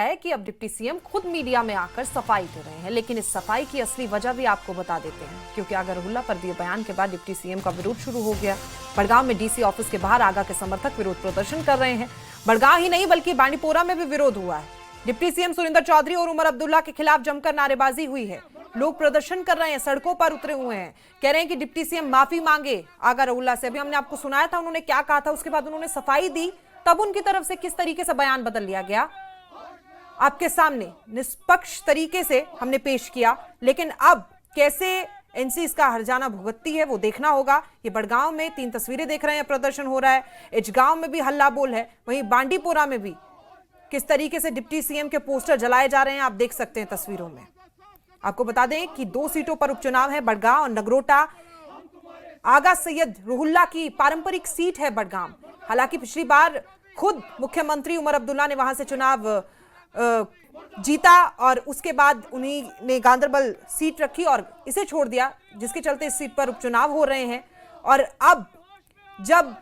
है कि अब डिप्टी सीएम खुद मीडिया में आकर सफाई दे रहे हैं, लेकिन इस सफाई की असली वजह भी आपको बता देते हैं, क्योंकि आगा रहुल्ला पर दिए बयान के बाद डिप्टी सीएम का विरोध शुरू हो गया। बड़गांव में डीसी ऑफिस के बाहर आगा के समर्थक विरोध प्रदर्शन कर रहे हैं। बड़गांव ही नहीं बल्कि बांडीपोरा में भी विरोध हुआ है। डिप्टी सीएम सुरेंद्र चौधरी और उमर अब्दुल्ला के खिलाफ जमकर नारेबाजी हुई है। लोग प्रदर्शन कर रहे हैं, सड़कों पर उतरे हुए हैं, कह रहे हैं कि डिप्टी सीएम माफी मांगे आगा रहुल्ला से। अभी हमने आपको सुनाया था उन्होंने क्या कहा था, उसके बाद उन्होंने सफाई दी, तब उनकी तरफ से किस तरीके से बयान बदल लिया गया आपके सामने निष्पक्ष तरीके से हमने पेश किया। लेकिन अब कैसे एनसी इसका हर्जाना भुगतती है वो देखना होगा। ये बड़गांव में 3 तस्वीरें देख रहे हैं, प्रदर्शन हो रहा है। इचगांव में भी हल्ला बोल है, वहीं बांडीपोरा में भी किस तरीके से डिप्टी सीएम के पोस्टर जलाए जा रहे हैं आप देख सकते हैं तस्वीरों में। आपको बता दें कि 2 सीटों पर उपचुनाव है, बड़गांव और नगरोटा। आगा सैयद रहुल्ला की पारंपरिक सीट है बड़गांव। हालांकि पिछली बार खुद मुख्यमंत्री उमर अब्दुल्ला ने वहां से चुनाव जीता और उसके बाद उन्हीं ने गांधरबल सीट रखी और इसे छोड़ दिया, जिसके चलते इस सीट पर उपचुनाव हो रहे हैं। और अब जब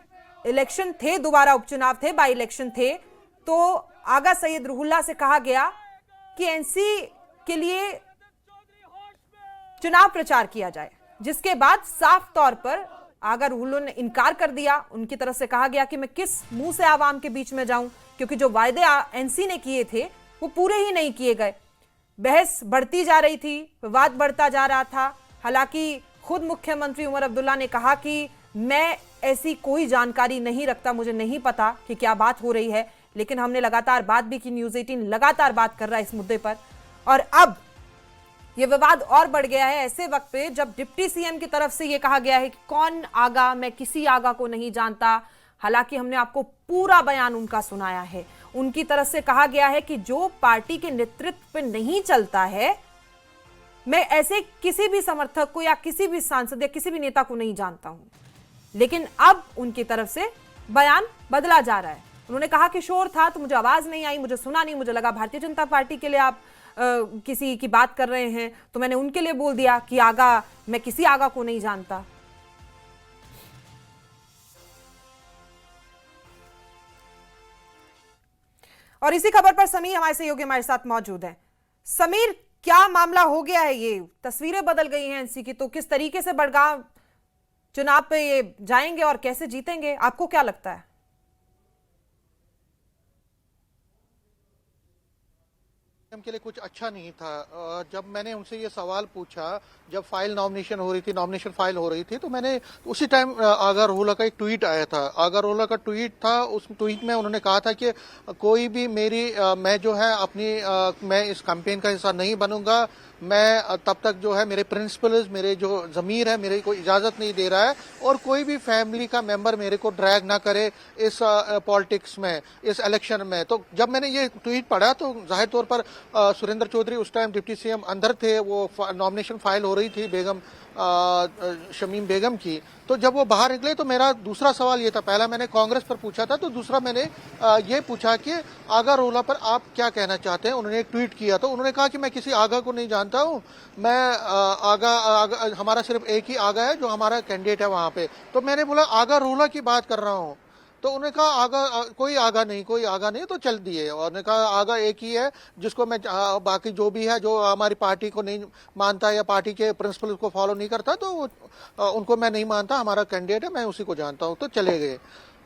इलेक्शन थे, दोबारा उपचुनाव थे, बाई इलेक्शन थे, तो आगा सैयद रहुल्ला से कहा गया कि एनसी के लिए चुनाव प्रचार किया जाए, जिसके बाद साफ तौर पर आगा रहुल्ला ने इनकार कर दिया। उनकी तरफ से कहा गया कि मैं किस मुंह से आवाम के बीच में जाऊं, क्योंकि जो वायदे एनसी ने किए थे वो पूरे ही नहीं किए गए। बहस बढ़ती जा रही थी, विवाद बढ़ता जा रहा था। हालांकि खुद मुख्यमंत्री उमर अब्दुल्ला ने कहा कि मैं ऐसी कोई जानकारी नहीं रखता, मुझे नहीं पता कि क्या बात हो रही है। लेकिन हमने लगातार बात भी की, न्यूज़ 18 लगातार बात कर रहा है इस मुद्दे पर। और अब यह विवाद और बढ़ गया है ऐसे वक्त पे जब डिप्टी सीएम की तरफ से यह कहा गया है कि कौन आगा, मैं किसी आगा को नहीं जानता। हालांकि हमने आपको पूरा बयान उनका सुनाया है। उनकी तरफ से कहा गया है कि जो पार्टी के नेतृत्व पे नहीं चलता है, मैं ऐसे किसी भी समर्थक को या किसी भी सांसद या किसी भी नेता को नहीं जानता हूं। लेकिन अब उनकी तरफ से बयान बदला जा रहा है। उन्होंने कहा कि शोर था तो मुझे आवाज नहीं आई, मुझे सुना नहीं, मुझे लगा भारतीय जनता पार्टी के लिए आप किसी की बात कर रहे हैं, तो मैंने उनके लिए बोल दिया कि आगा, मैं किसी आगा को नहीं जानता। और इसी खबर पर समीर हमारे सहयोगी हमारे साथ मौजूद हैं। समीर, क्या मामला हो गया है? ये तस्वीरें बदल गई हैं एनसी की, तो किस तरीके से बड़गांव चुनाव पे ये जाएंगे और कैसे जीतेंगे, आपको क्या लगता है? के लिए कुछ अच्छा नहीं था। जब मैंने उनसे ये सवाल पूछा, जब फाइल नॉमिनेशन हो रही थी, नॉमिनेशन फाइल हो रही थी, तो मैंने उसी टाइम आगा रहुल्ला का एक ट्वीट आया था। आगा रहुल्ला का ट्वीट था, उस ट्वीट में उन्होंने कहा था कि कोई भी मैं जो है मैं इस कैंपेन का हिस्सा नहीं बनूंगा। मैं तब तक जो है मेरे प्रिंसिपल्स, मेरे जो ज़मीर है, मेरे को इजाज़त नहीं दे रहा है, और कोई भी फैमिली का मेंबर मेरे को ड्रैग ना करे इस पॉलिटिक्स में, इस इलेक्शन में। तो जब मैंने ये ट्वीट पढ़ा तो जाहिर तौर पर सुरेंद्र चौधरी उस टाइम डिप्टी सीएम अंदर थे, वो नॉमिनेशन फाइल हो रही थी शमीम बेगम की। तो जब वो बाहर निकले तो मेरा दूसरा सवाल ये था, पहला मैंने कांग्रेस पर पूछा था, तो दूसरा मैंने ये पूछा कि आगा रहुल्ला पर आप क्या कहना चाहते हैं। उन्होंने एक ट्वीट किया, तो उन्होंने कहा कि मैं किसी आगा को नहीं जानता हूं, मैं आगा हमारा सिर्फ एक ही आगा है जो हमारा कैंडिडेट है वहां पे। तो मैंने बोला आगा रहुल्ला की बात कर रहा हूं, तो उन्होंने कहा कोई आगा नहीं, तो चल दिए। और उन्होंने कहा आगा एक ही है जिसको मैं बाकी जो भी है, जो हमारी पार्टी को नहीं मानता या पार्टी के प्रिंसिपल को फॉलो नहीं करता, तो उनको मैं नहीं मानता, हमारा कैंडिडेट है, मैं उसी को जानता हूँ। तो चले गए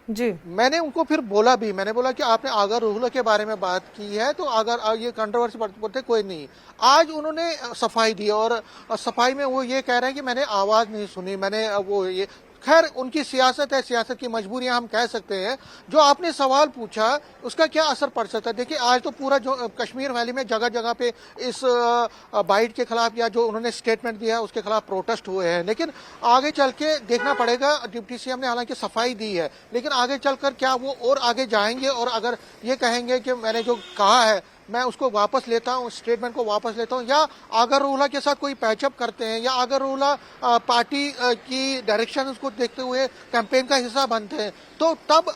जी। मैंने उनको फिर बोला भी, मैंने बोला कि आपने आगा रहुल्ला के बारे में बात की है, तो अगर ये कंट्रोवर्सी बोलते कोई नहीं। आज उन्होंने सफाई दी और सफाई में वो ये कह रहे हैं कि मैंने आवाज नहीं सुनी, मैंने वो ये, खैर उनकी सियासत है, सियासत की मजबूरियां हम कह सकते हैं। जो आपने सवाल पूछा उसका क्या असर पड़ सकता है, देखिए आज तो पूरा जो कश्मीर वैली में जगह जगह पे इस बाइट के खिलाफ या जो उन्होंने स्टेटमेंट दिया उसके खिलाफ प्रोटेस्ट हुए हैं। लेकिन आगे चल के देखना पड़ेगा। डिप्टी सीएम ने हालांकि सफाई दी है, लेकिन आगे चलकर क्या वो और आगे जाएंगे और अगर ये कहेंगे कि मैंने जो कहा है मैं उसको वापस लेता हूँ, स्टेटमेंट को वापस लेता हूँ, या आगा रहुल्ला के साथ कोई पैचअप करते हैं, या आगा रहुल्ला पार्टी की डायरेक्शन को देखते हुए कैंपेन का हिस्सा बनते हैं, तो तब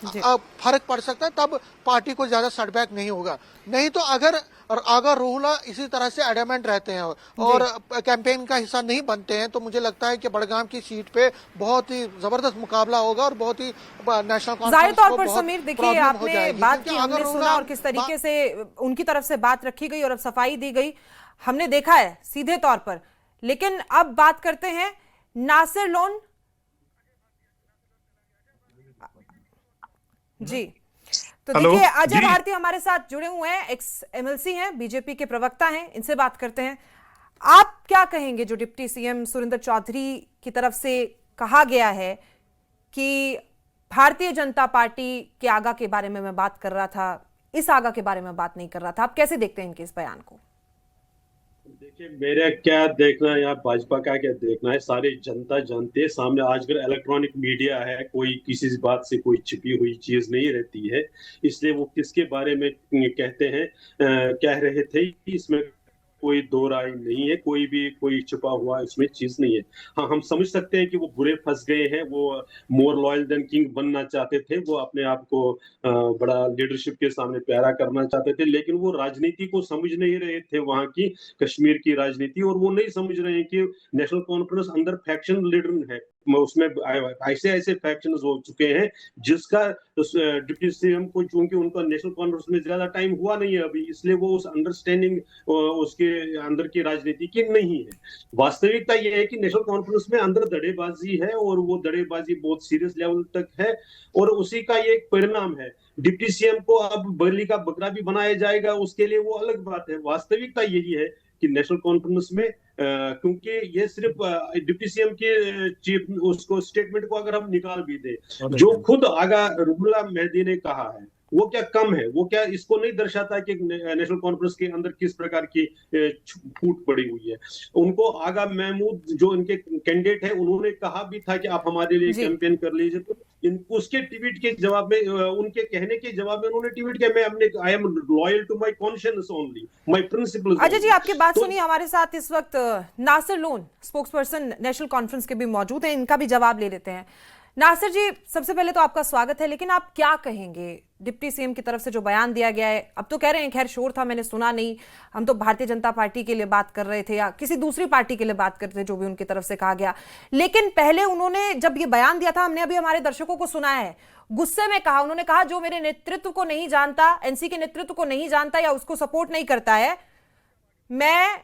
फर्क पड़ सकता है, तब पार्टी को ज्यादा सेटबैक नहीं होगा। नहीं तो अगर और आगा रोहला इसी तरह से एडमेंट रहते हैं और कैंपेन का हिस्सा नहीं बनते हैं, तो मुझे लगता है कि बड़गाम की सीट पे बहुत ही जबरदस्त मुकाबला होगा और बहुत ही नेशनल जाहिर कॉन्फ्रेंस तौर को पर बहुत समीर, देखिए प्रॉब्लम हो आपने जाएगी, बात क्योंकि की, आगा हमने सुना रोहला और किस तरीके से उनकी तरफ से बात रखी गई और अब सफाई दी गई हमने देखा है सीधे तौर पर। लेकिन अब बात करते हैं नासिर लोन जी। तो हेलो देखिए अजय जी। भारती हमारे साथ जुड़े हुए हैं, एक्स एमएलसी हैं, बीजेपी के प्रवक्ता हैं, इनसे बात करते हैं। आप क्या कहेंगे जो डिप्टी सीएम सुरेंद्र चौधरी की तरफ से कहा गया है कि भारतीय जनता पार्टी के आगा के बारे में मैं बात कर रहा था, इस आगा के बारे में बात नहीं कर रहा था, आप कैसे देखते हैं इनके इस बयान को? देखिए, मेरा क्या देखना है, यहाँ भाजपा का क्या देखना है, सारी जनता जानती है। सामने आजकल इलेक्ट्रॉनिक मीडिया है, कोई किसी बात से कोई छिपी हुई चीज नहीं रहती है। इसलिए वो किसके बारे में कहते हैं, कह रहे थे, इसमें कोई दो राय नहीं है, कोई भी कोई छुपा हुआ इसमें चीज नहीं है। हाँ, हम समझ सकते हैं कि वो बुरे फंस गए हैं, वो मोर लॉयल देन किंग बनना चाहते थे, वो अपने आप को बड़ा लीडरशिप के सामने प्यारा करना चाहते थे, लेकिन वो राजनीति को समझ नहीं रहे थे, वहां की कश्मीर की राजनीति, और वो नहीं समझ रहे हैं कि नेशनल कॉन्फ्रेंस अंदर फैक्शन लीडर है, उसमें ऐसे ऐसे फैक्शन हो चुके हैं जिसका डिप्टी सीएम को, चूंकि उनका नेशनल कॉन्फ्रेंस में ज्यादा टाइम हुआ नहीं है अभी, इसलिए वो उस अंडरस्टैंडिंग उसके अंदर की राजनीति की नहीं है। वास्तविकता यह है कि नेशनल कॉन्फ्रेंस में अंदर दड़ेबाजी है, और वो दड़ेबाजी बहुत सीरियस लेवल तक है, और उसी का ये एक परिणाम है। डिप्टी सीएम को अब बलि का बकरा भी बनाया जाएगा, उसके लिए वो अलग बात है। वास्तविकता यही है कि नेशनल कॉन्फ्रेंस में क्योंकि ये सिर्फ डिप्टी सीएम के चीफ उसको स्टेटमेंट को अगर हम निकाल भी दे, जो खुद आगा रुहुल्ला मेहदी ने कहा है, वो क्या कम है? वो क्या इसको नहीं दर्शाता कि नेशनल कॉन्फ्रेंस के अंदर किस प्रकार की फूट पड़ी हुई है? उनको आगा महमूद जो इनके कैंडिडेट है, उन्होंने कहा भी था कि आप हमारे लिए कैंपेन कर लीजिए, तो उसके ट्वीट के जवाब में, उनके कहने के जवाब में उन्होंने ट्वीट किया, मैं अपने I am loyal to my conscience only, my principles. Ajay ji, आपकी बात सुनिए, हमारे साथ इस वक्त Nasir Lone, spokesperson National Conference के भी मौजूद हैं, इनका भी जवाब ले लेते हैं। नासिर जी, सबसे पहले तो आपका स्वागत है, लेकिन आप क्या कहेंगे डिप्टी सीएम की तरफ से जो बयान दिया गया है? अब तो कह रहे हैं खैर शोर था, मैंने सुना नहीं, हम तो भारतीय जनता पार्टी के लिए बात कर रहे थे या किसी दूसरी पार्टी के लिए बात करते थे, जो भी उनकी तरफ से कहा गया। लेकिन पहले उन्होंने जब ये बयान दिया था, हमने अभी हमारे दर्शकों को सुनाया है, गुस्से में कहा, उन्होंने कहा जो मेरे नेतृत्व को नहीं जानता, एनसी के नेतृत्व को नहीं जानता या उसको सपोर्ट नहीं करता है, मैं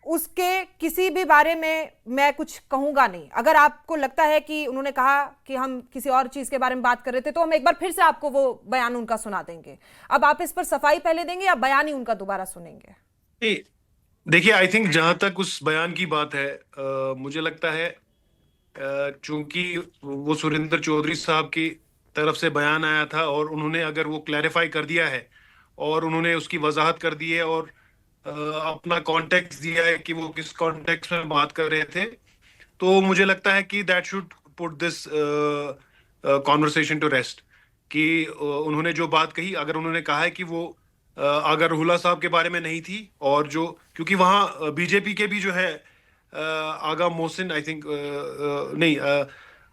उसके किसी भी बारे में मैं कुछ कहूंगा नहीं। अगर आपको लगता है कि उन्होंने कहा कि हम किसी और चीज के बारे में बात कर रहे थे, तो हम एक बार फिर से आपको वो बयान उनका सुना देंगे। अब आप इस पर सफाई पहले देंगे या बयान ही उनका दोबारा सुनेंगे? देखिए, आई थिंक जहां तक उस बयान की बात है, मुझे लगता है चूंकि वो सुरेंद्र चौधरी साहब की तरफ से बयान आया था, और उन्होंने अगर वो क्लैरिफाई कर दिया है और उन्होंने उसकी वजाहत कर दी है और अपना कॉन्टेक्स्ट दिया है कि वो किस कॉन्टेक्स्ट में बात कर रहे थे, तो मुझे लगता है कि that should put this conversation to rest. कि उन्होंने जो बात कही, अगर उन्होंने कहा है कि वो अगर रुहुल्ला साहब के बारे में नहीं थी, और जो क्योंकि वहाँ बीजेपी के भी जो है आगा मोहसिन, आई थिंक नहीं,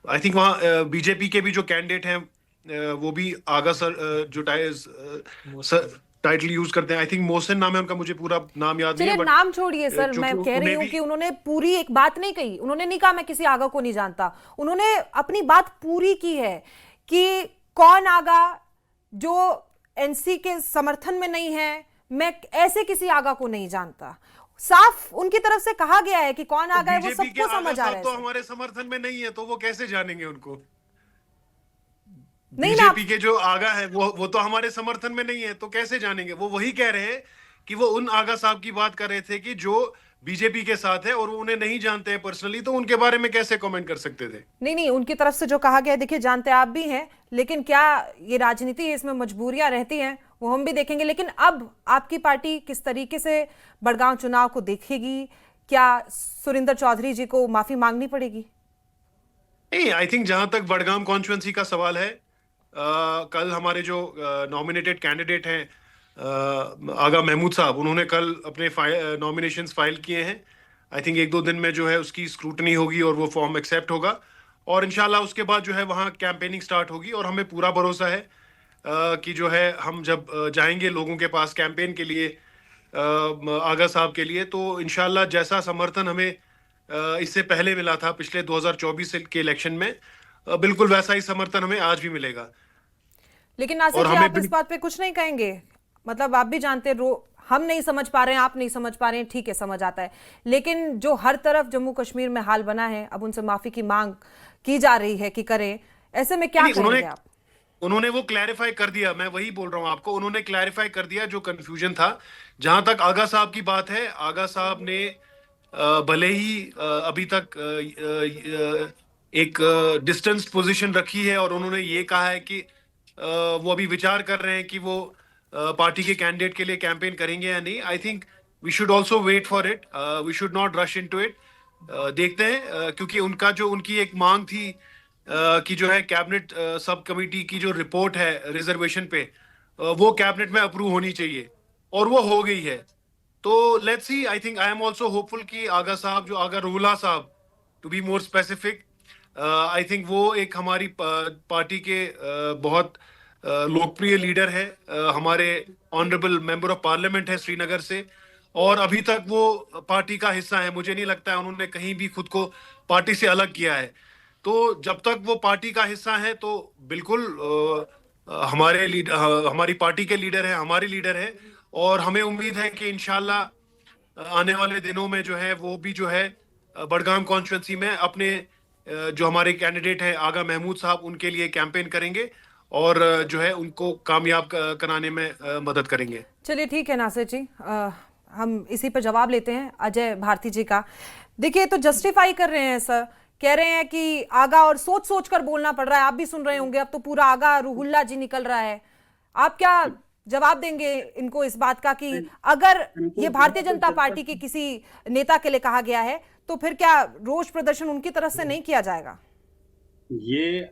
आई थिंक वहाँ बीजेपी के भी जो कैंडिडेट हैं वो भी आगा सर जो टाइटल यूज करते हैं, आई थिंक मोहसिन नाम है उनका, मुझे पूरा नाम याद नहीं है, चलिए नाम छोड़िए सर, मैं कह रही हूं कि उन्होंने पूरी एक बात नहीं कही, उन्होंने नहीं कहा मैं किसी आगा को नहीं जानता, उन्होंने अपनी बात पूरी की है कि कौन आगा जो एनसी के समर्थन में नहीं है, मैं ऐसे किसी आगा को नहीं जानता। साफ उनकी तरफ से कहा गया है कि कौन आगा है, वो सबको समझ आ रहा है। तो हमारे समर्थन में नहीं है, तो वो कैसे जानेंगे उनको? नहीं, बीजेपी के जो आगा है वो तो हमारे समर्थन में नहीं है, तो कैसे जानेंगे? वो वही कह रहे हैं कि वो उन आगा साहब की बात कर रहे थे कि जो बीजेपी के साथ है, और वो उन्हें नहीं जानते हैं पर्सनली, तो उनके बारे में कैसे कमेंट कर सकते थे? नहीं, उनकी तरफ से जो कहा गया, देखिए जानते आप भी हैं, लेकिन क्या ये राजनीति है, इसमें मजबूरियां रहती हैं, वो हम भी देखेंगे। लेकिन अब आपकी पार्टी किस तरीके से बड़गांव चुनाव को देखेगी? क्या सुरेंद्र चौधरी जी को माफी मांगनी पड़ेगी? नहीं, आई थिंक जहां तक बड़गाम कॉन्स्टिट्यूएंसी का सवाल है, कल हमारे जो नॉमिनेटेड कैंडिडेट हैं आगा महमूद साहब, उन्होंने कल अपने नॉमिनेशंस फाइल किए हैं। आई थिंक 1-2 दिन में जो है उसकी स्क्रूटनी होगी और वो फॉर्म एक्सेप्ट होगा, और इंशाल्लाह उसके बाद जो है वहाँ कैंपेनिंग स्टार्ट होगी, और हमें पूरा भरोसा है कि जो है हम जब जाएंगे लोगों के पास कैंपेन के लिए, आगा साहब के लिए। तो इंशाल्लाह जैसा समर्थन हमें इससे पहले मिला था पिछले 2024 के इलेक्शन में, बिल्कुल वैसा ही समर्थन हमें आज भी मिलेगा। लेकिन नासिर और जी, हमें आप इस बात पे कुछ नहीं कहेंगे? मतलब आप भी जानते हैं, हम नहीं समझ पा रहे हैं, आप नहीं समझ पा रहे हैं, ठीक है, समझ आता है, लेकिन जो हर तरफ जम्मू कश्मीर में हाल बना है, अब उनसे माफी की मांग की जा रही है कि करें, ऐसे में क्या नहीं, कहेंगे आप? उन्होंने वो क्लैरिफाई कर दिया, मैं वही बोल रहा हूं आपको, उन्होंने क्लैरिफाई कर दिया जो कंफ्यूजन था। जहां तक आगा साहब की बात है, आगा साहब ने भले ही अभी तक एक डिस्टेंस पोजीशन रखी है और उन्होंने ये कहा है कि वो अभी विचार कर रहे हैं कि वो पार्टी के कैंडिडेट के लिए कैंपेन करेंगे या नहीं। I think we should also wait for it, we should not rush into it. देखते हैं, क्योंकि उनकी एक मांग थी कि जो है कैबिनेट सब कमेटी की जो रिपोर्ट है रिजर्वेशन पे, वो कैबिनेट में अप्रूव होनी चाहिए और वो हो गई है। तो let's see, I think I am also hopeful कि आगा साहब, जो आगा रूला साहब to be more specific, I think वो एक हमारी पार्टी के बहुत लोकप्रिय लीडर है, हमारे ऑनरेबल मेंबर ऑफ पार्लियामेंट है श्रीनगर से, और अभी तक वो पार्टी का हिस्सा है। मुझे नहीं लगता है उन्होंने कहीं भी खुद को पार्टी से अलग किया है। तो जब तक वो पार्टी का हिस्सा है तो बिल्कुल हमारी पार्टी के लीडर है, हमारे लीडर है, और हमें उम्मीद है कि इंशाल्लाह आने वाले दिनों में जो है वो भी जो है बडगाम कॉन्स्टिट्यूंसी में अपने जो हमारे कैंडिडेट हैं आगा महमूद साहब, उनके लिए कैंपेन करेंगे और जो है उनको कामयाब कराने में मदद करेंगे। चलिए ठीक है नासिर जी, हम इसी पर जवाब लेते हैं अजय भारती जी का। देखिए, तो जस्टिफाई कर रहे हैं सर, कह रहे हैं कि आगा, और सोच सोच कर बोलना पड़ रहा है, आप भी सुन रहे होंगे, अब तो पूरा आगा रूहुल्ला जी निकल रहा है। आप क्या जवाब देंगे इनको इस बात का कि अगर ये भारतीय जनता पार्टी के किसी नेता के लिए कहा गया है तो फिर क्या रोष प्रदर्शन उनकी तरफ से नहीं किया जाएगा? ये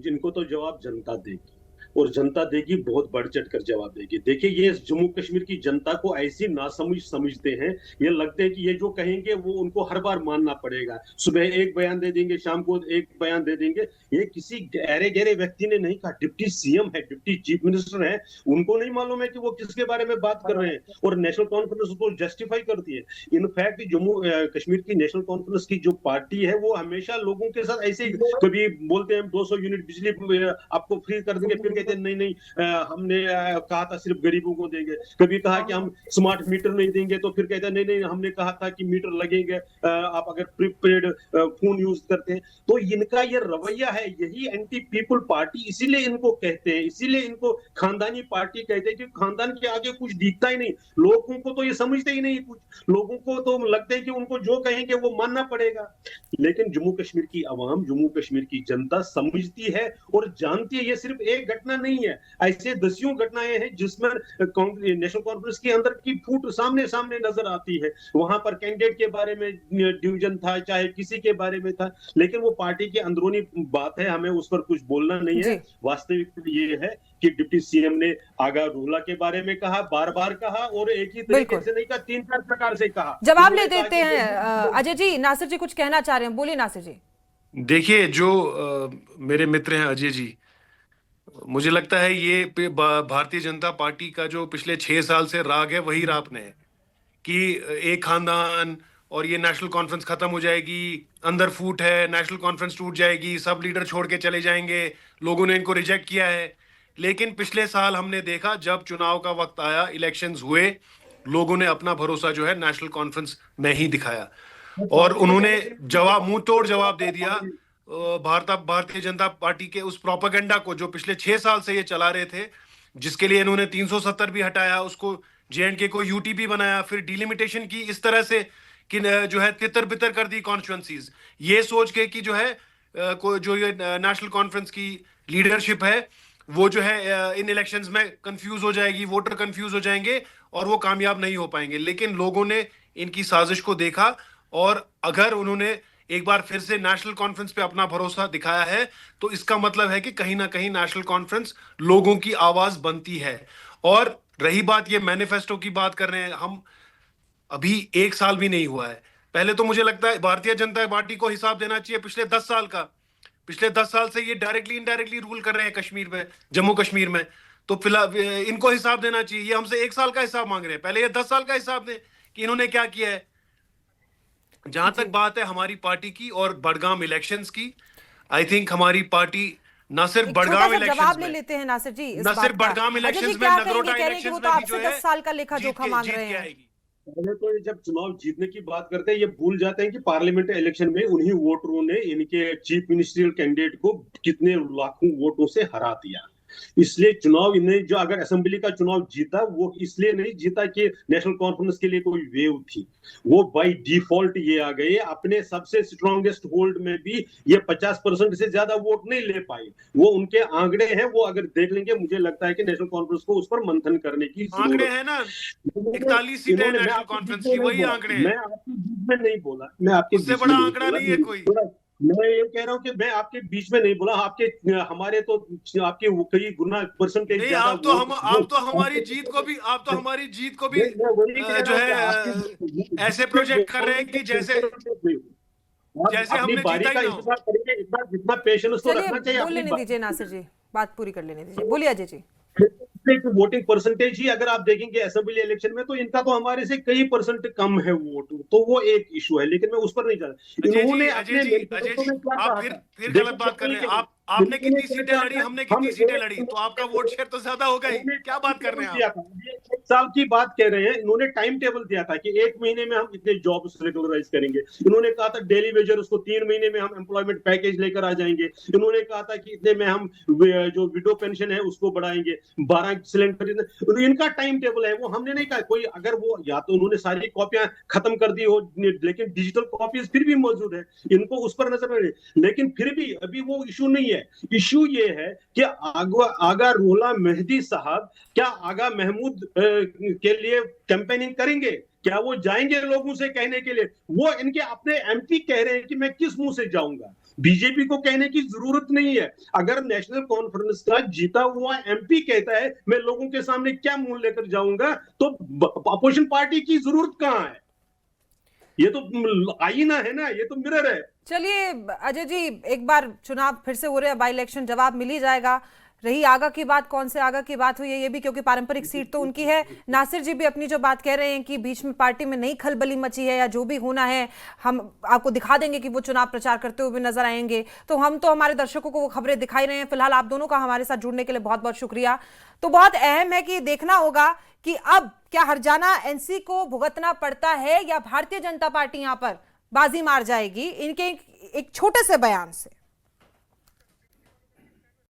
जिनको तो जवाब जनता देगी, और जनता देगी बहुत बढ़ चढ़ कर जवाब देगी। देखिए, ये जम्मू कश्मीर की जनता को ऐसी नासमझ समझते हैं, ये लगते हैं कि ये जो कहेंगे वो उनको हर बार मानना पड़ेगा। सुबह एक बयान दे देंगे, शाम को एक बयान दे देंगे। ये किसी गहरे गहरे व्यक्ति ने नहीं कहा, डिप्टी सीएम है, डिप्टी चीफ मिनिस्टर है, उनको नहीं मालूम है कि वो किसके बारे में बात कर रहे हैं, और नेशनल कॉन्फ्रेंस को जस्टिफाई करती है। इनफैक्ट जम्मू कश्मीर की नेशनल कॉन्फ्रेंस की जो पार्टी है वो हमेशा लोगों के साथ ऐसे, कभी बोलते हैं 200 यूनिट बिजली आपको फ्री कर देंगे, फिर कहते हैं नहीं नहीं, हमने कहा था सिर्फ गरीबों को देंगे। कभी कहा कि हम स्मार्ट मीटर नहीं देंगे, तो फिर कहते हैं नहीं नहीं, हमने कहा था कि मीटर लगेंगे आप अगर प्रीपेड फोन यूज करते हैं। तो इनका ये रवैया है, यही एंटी पीपल पार्टी, इसीलिए इनको कहते हैं, इसीलिए इनको खानदानी पार्टी कहते हैं, कि खानदान के आगे कुछ दिखता ही नहीं। लोगों को तो ये समझते ही नहीं कुछ, लोगों को तो लगता है कि उनको जो कहेंगे वो मानना पड़ेगा। लेकिन जम्मू कश्मीर की आवाम, जम्मू कश्मीर की जनता समझती है और जानती है, ये सिर्फ एक घटना नहीं है, ऐसे दसियों घटनाएं हैं जिसमें नेशनल कॉन्फ्रेंस के अंदर की फूट सामने सामने नजर आती है। वहां पर कैंडिडेट के बारे में डिवीजन था, चाहे किसी के बारे में था, लेकिन वो पार्टी की अंदरूनी बात है, हमें उस पर कुछ बोलना नहीं है। वास्तविक ये है कि डिप्टी सीएम ने आगा रूला के बारे में कहा, बार बार कहा, और एक ही तरीके से नहीं कहा, 3-4 प्रकार से कहा। जवाब ले देते हैं अजय जी। नासिर जी कुछ कहना चाह रहे हैं, बोलिए नासिर जी। देखिए, जो मेरे मित्र हैं अजय जी, मुझे लगता है ये भारतीय जनता पार्टी का जो पिछले 6 साल से राग है वही रापने है कि एक खानदान और ये नेशनल कॉन्फ्रेंस खत्म हो जाएगी, अंदर फूट है, नेशनल कॉन्फ्रेंस टूट जाएगी, सब लीडर छोड़ के चले जाएंगे, लोगों ने इनको रिजेक्ट किया है। लेकिन पिछले साल हमने देखा, जब चुनाव का वक्त आया, इलेक्शंस हुए, लोगों ने अपना भरोसा जो है नेशनल कॉन्फ्रेंस में ही दिखाया और उन्होंने मुंह तोड़ जवाब दे दिया भारतीय जनता पार्टी के उस प्रोपेगेंडा को जो पिछले 6 साल से ये चला रहे थे, जिसके लिए इन्होंने 370 भी हटाया, उसको जेएंडके को यूटीपी बनाया, फिर डिलिमिटेशन की इस तरह से कि जो है तितर बितर कर दी कॉन्स्टिट्यूंसीज, ये सोच के कि जो है जो ये नेशनल कॉन्फ्रेंस की लीडरशिप है वो जो है इन इलेक्शंस में कंफ्यूज हो जाएगी, वोटर कंफ्यूज हो जाएंगे और वो कामयाब नहीं हो पाएंगे। लेकिन लोगों ने इनकी साजिश को देखा और अगर उन्होंने एक बार फिर से नेशनल कॉन्फ्रेंस पे अपना भरोसा दिखाया है तो इसका मतलब है कि कहीं ना कहीं नेशनल कॉन्फ्रेंस लोगों की आवाज बनती है। और रही बात, ये मैनिफेस्टो की बात कर रहे हैं हम, अभी 1 साल भी नहीं हुआ है। पहले तो मुझे लगता है भारतीय जनता पार्टी को हिसाब देना चाहिए पिछले 10 साल का। पिछले 10 साल से ये डायरेक्टली इनडायरेक्टली रूल कर रहे हैं कश्मीर में, जम्मू कश्मीर में। तो फिलहाल इनको हिसाब देना चाहिए। ये हमसे 1 साल का हिसाब मांग रहे हैं, पहले ये 10 साल का हिसाब दें कि इन्होंने क्या किया है। जहां तक बात है हमारी पार्टी की और बड़गाम इलेक्शंस की, आई थिंक हमारी पार्टी ना सिर्फ एक छोटा बड़गाम सा इलेक्शंस जवाब ले में, लेते हैं नासिर जी इस ना बात सिर्फ का। बड़गाम अजय जी इलेक्शंस में, क्या कहेंगे, नगरोटा कह रहे हैं कि वो इलेक्शंस तो में भी आपसे जो है 10 साल का लेखा जोखा मांग जीत रहे के हैं। आएगी। पहले तो ये जब चुनाव जीतने की बात करते हैं ये भूल जाते हैं कि पार्लियामेंट इलेक्शन में उन्हीं वोटरों ने इनके चीफ मिनिस्ट्रियल कैंडिडेट को कितने लाखों वोटों से हरा दिया। इसलिए चुनाव इन्हें जो अगर असेंबली का चुनाव जीता वो इसलिए नहीं जीता कि नेशनल कॉन्फ्रेंस के लिए कोई वेव थी, वो बाय डिफॉल्ट ये आ गए। अपने सबसे स्ट्रॉन्गेस्ट होल्ड में भी ये 50% से ज्यादा वोट नहीं ले पाए। वो उनके आंकड़े हैं, वो अगर देख लेंगे मुझे लगता है कि नेशनल कॉन्फ्रेंस को उस पर मंथन करने की आंकड़े जरूरत हैं ना, है। 41 सीटें हैं मैं नेशनल आपके बीच कॉन्फ्रेंस में की, नहीं वही बोला, आंकड़े मैं हैं। आपके बीच में नहीं बोला, मैं आपके उससे बीच बड़ा में नहीं आंकड़ा बोला। नहीं है कोई। मैं ये कह रहा हूँ कि मैं आपके बीच में नहीं बोला। आपके हमारे तो आपके कई गुना परसेंटेज नहीं, ज्यादा आप तो वोट। हमारी जीत को भी, आप तो हमारी जीत को भी मैं वही कह रहा जो हूँ कि है ऐसे प्रोजेक्ट कर रहे हैं कि जैसे आप जैसे अपनी हमने बारी जीता का ही ना हो। इंतजार करेंगे। इतना जितना पेशेंस तो चलिए रखना चाहिए बोल अपनी लेने दीजिए नासिर जी, बात पूरी कर लेने दीजिए, बोलिए अजय जी। वोटिंग परसेंटेज ही अगर आप देखेंगे असेंबली इलेक्शन में तो इनका तो हमारे से कई परसेंट कम है वोट, तो वो एक इशू है। लेकिन मैं उस पर नहीं जा रहा। इन्होंने अपने अजय मैनिफेस्टो जी, में क्या आप कहा था, फिर देखो गलत बात कर रहे हैं। आपने इन्होंने कितनी क्या सीटें कहा लड़ी, था, हमने हम कितनी सीटें लड़ी, तो आपका वोट शेयर तो ज्यादा होगा ही। इन्होंने क्या बात कर रहे हैं दिया आप। था, ये 1 साल की बात कह रहे हैं। इन्होंने टाइम टेबल दिया था कि 1 महीने में हम इतने जॉब्स रेगुलराइज करेंगे। इन्होंने कहा था डेली वेजर उसको 3 महीने में हम एम्प्लॉयमेंट पैकेज लेकर आ जाएंगे। इन्होंने कहा था कि इतने में हम जो विडो पेंशन है उसको बढ़ाएंगे, 12 सिलेंडर। इनका टाइम टेबल है, वो हमने नहीं कहा। कोई अगर वो या तो उन्होंने सारी कॉपियां खत्म कर दी हो, लेकिन डिजिटल कॉपीज फिर भी मौजूद है, इनको उस पर नजर रहे। लेकिन फिर भी अभी वो इशू नहीं है। इशू ये है कि आगा रूहुल्लाह मेहदी साहब क्या आगा महमूद के लिए कैंपेनिंग करेंगे? क्या वो जाएंगे लोगों से कहने के लिए? वो इनके अपने एमपी कह रहे हैं कि मैं किस मुंह से जाऊंगा। बीजेपी को कहने की जरूरत नहीं है। अगर नेशनल कॉन्फ्रेंस का जीता हुआ एमपी कहता है मैं लोगों के सामने क्या मुंह लेकर जाऊंगा, तो अपोजिशन पार्टी की जरूरत कहां है? ये तो आईना है ना, ये तो मिरर है। चलिए अजय जी, एक बार चुनाव फिर से हो रहे हैं, बाई इलेक्शन, जवाब मिल ही जाएगा। रही आगा की बात, कौन से आगा की बात हुई है ये भी, क्योंकि पारंपरिक सीट तो उनकी है। नासिर जी भी अपनी जो बात कह रहे हैं कि बीच में पार्टी में नई खलबली मची है या जो भी होना है, हम आपको दिखा देंगे कि वो चुनाव प्रचार करते हुए नजर आएंगे। तो हम तो हमारे दर्शकों को वो खबरें दिखाई रहे हैं। फिलहाल आप दोनों का हमारे साथ जुड़ने के लिए बहुत बहुत शुक्रिया। तो बहुत अहम है कि देखना होगा कि अब क्या हरजाना एनसी को भुगतना पड़ता है या भारतीय जनता पार्टी यहां पर बाजी मार जाएगी इनके एक छोटे से बयान से।